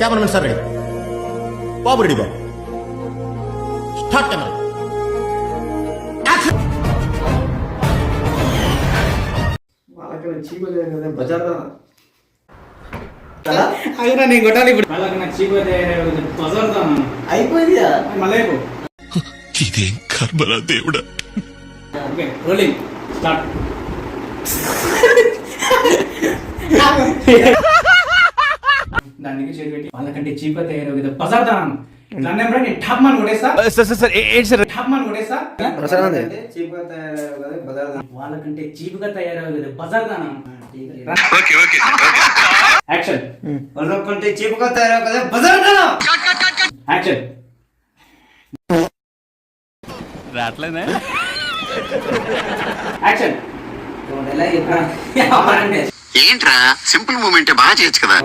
cameraman sir ready बाबू ready बाबू start camera అయినా నేను కొట్టాలి ఇప్పుడు వాళ్ళకి నాకు చీపు అయిపోయింది మళ్ళీ ఇదేం కర్మరా దేవుడా ఓకే రోలింగ్ స్టార్ట్ దానికి చేతి పెట్టి వాళ్ళకంటే చీప్ తయారు కదా పజార్దానం నన్ను ఎప్పుడైనా నేను ఠప్ మని కొడేస్తా సార్ ఏంటి సార్ ఠప్ మని కొడేస్తా వాళ్ళకంటే చీప్ గా తయారవు కదా బజార్దానం యాక్షన్ వాళ్ళకంటే చీప్ గా తయారవు కదా బజార్దానం యాక్షన్ రాట్లేదా యాక్షన్ ఏంట్రా సింపుల్ మూమెంట్ బాగా చేయొచ్చు కదా